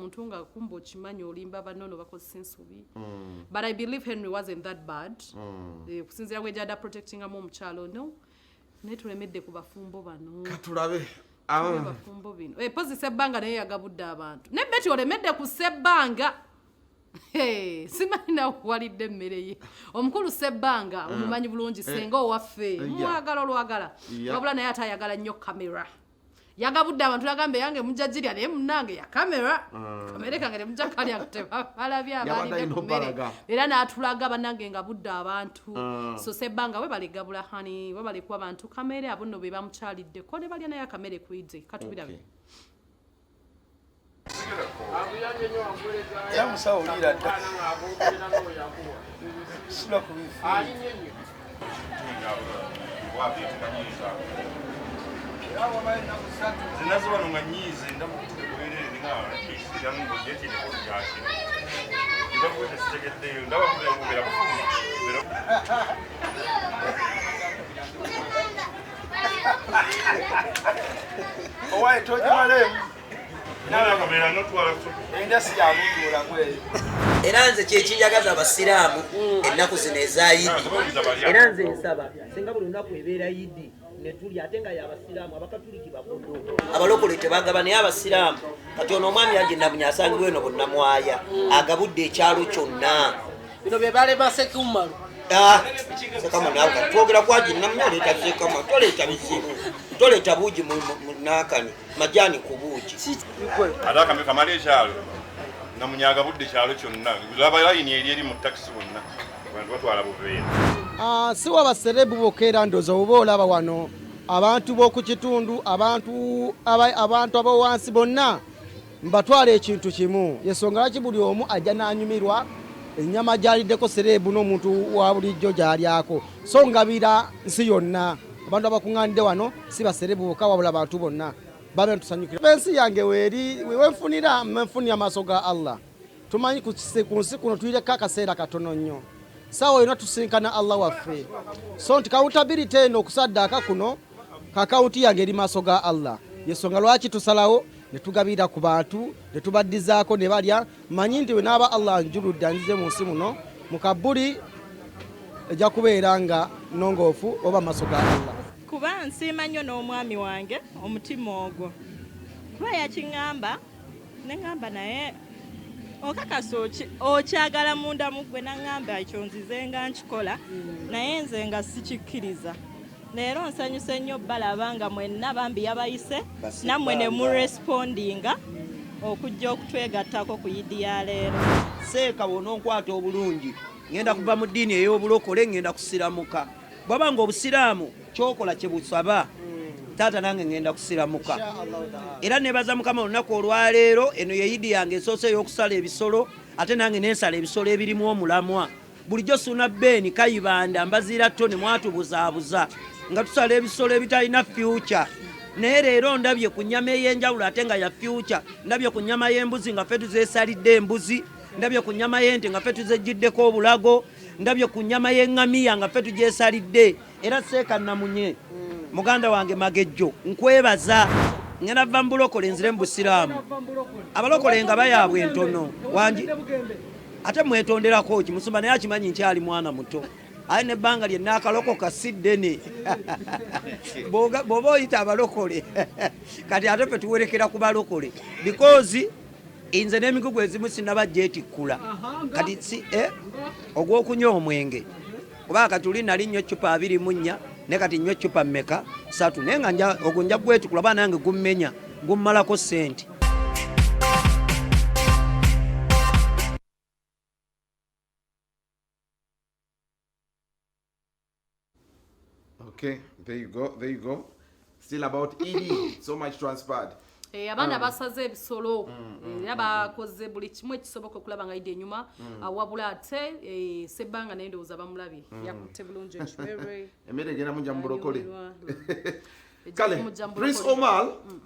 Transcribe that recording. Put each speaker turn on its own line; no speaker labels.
muntu nga kumba okimanyi olimba bannono bakozesa ensobi. But I believe Henry wasn't that bad. Kusinziira bwe jada protectingamu omukyalo no. Naye tulemedde ku bafumbo bano.
Katulabe.
Bafumbo bino. Pozi Ssebanga naye yagabudde abantu. Ne Betty olemedde ku Ssebanga. Simanyi na walidde emmere ye. Omukulu Ssebanga omumanyi bulungi Ssenga owaffe. Mwagala olwagala. Wabula naye atayagala nnyo kamera. Yagabudde abantu lagambe yange mujjajirya naye munnange ya kamera. Kamera kange mujjakali akuteba. Alabya abali kumere. Era n'atulaga bannange nga budde abantu. So Ssebanga we balegabula hani we balikuwa abantu kamera abonno be bamukyalidde ko ne balya naye kamera kuidze katubirabe.
Ya musawo lira dda. Sula ku bifu.
Zinazo bano nga nyize ndamukuberere nga yamu budget ne kujashi. Ibabu tesekedde ndaba kubera kufuna.
Owaye toje malemu.
Nala kamera notwala kusoka.
Endasi ya mudura kwe.
Era nze kyekiyagaza abasiraamu ennaku zino ezayidi. Era nze nsaba singa buli lunaku ebeera yidi ne tuli ate nga y'abasiraamu abakatuliki bakondo. Abalokole tebagaba naye abasiraamu kati ono omwami yange nabunya asangibwa eno bonnamwaya agabudde ekyalo kyonna.
Bino bye balema Sekumalu.
Sekama nawe kati twogera kwaji namuleeta Sekama toleeta bizibu toleeta buugi mu naakani majani ku buugi.
Adaka kamale ekyalo namunyaga budde kyalo kyonna laba layini eri mu taxi bonna abantu batwala buveera.
Si wabaserebu bokeera ndoza oba olaba wano abantu b'oku kitundu abantu ab'owansi bonna mbatwala ekintu kimu yensonga lwaki buli omu ajja n'anyumirwa ennyama gyaliddeko serebu n'omuntu wa bulijjo gy'alyako so ngabira nsi yonna abantu abakuŋŋaanidde wano si baserebu bokka wabula abantu bonna babe ntusanyukira. Ensi yange wenfunira mmenfunira amaaso ga Allah tumanyi ku nsi kuno tuyireko akaseera katono nnyo sawa yonna tusinkana Allah waffe so nti kawutabiriti eno okusaddaaka kuno kakawuti yange eri maaso ga Allah yensonga lwaki tusalawo ne tugabira ku bantu ne tubaddizaako ne balya manyi nti we naaba Allah njuludde anzize mu nsi muno mu kabbuli ejja kubeera nga nnongoofu oba maaso ga Allah.
Kuba nsiima nnyo n'omwami wange omutima ogwo kuba yakiŋŋamba ne ŋŋamba naye okakasa okyagala munda mu ggwe naŋŋamba ekyo nzize nga nkikola naye nze nga sikikkiriza. Leero nsanyuse nnyo balaba nga mwenna bambi yabayise nammwe ne murespondinga okujja okutwegattako ku yidi ya leero.
Seeka bw'ononkwata obulungi ngenda kuva mu ddiini ey'obulokole ngenda kusiramuka bwaba nga obusiraamu kyokola kye busaba taata nange ngenda kusiramuka era nebaza Mukama olunaku olwaleero eno ye yidi yange esoose ey'okusala ebisolo ate nange nensala ebisolo ebirimu omulamwa bulijjo suna bbeeni kayibanda mbaziira ttone mwatubuzaabuza nga tusala ebisolo ebitalina future naye leero ndabye ku nnyama ey'enjawulo ate nga ya future ndabye ku nnyama y'embuzi nga ffe tuzeesalidde embuzi ndabye ku nnyama y'ente nga ffe tuzejjiddeko obulago ndabye ku nnyama y'eŋŋamiya nga ffe tugyesalidde era seeka namunye muganda wange Magejjo nkwebaza ngenda va mu bulokole nzire mu busiraamu abalokole nga bayaabwe entono wangi ate mwetonderako ki musumba naye akimanyi nkyali mwana muto aye nebbanga lye naakalokoka si ddene bw'oba oyita abalokole kati ate ffe tuwerekera ku balokole because inze n'emigugu ezimu sinnabajja etikkula kati si ogw'okunywa omwenge kuba katuli nali nnyo eccupa 24 ne kati nnyo eccupa mmeka 3 naye nga ogwo nja gwetikula ba nange gummenya gummalako ssente.
Okay, there you go. Still about ED, so much transpired.
Abaana basaze ebisolo era bakoze buli kimu ekisoboka okulaba nga yidde enyuma wabula ate Ssebanga naye ndowooza bamulabye yakutte bulungi ekimere
emmere egenda mujja mu bulokole. Kale Prince Omar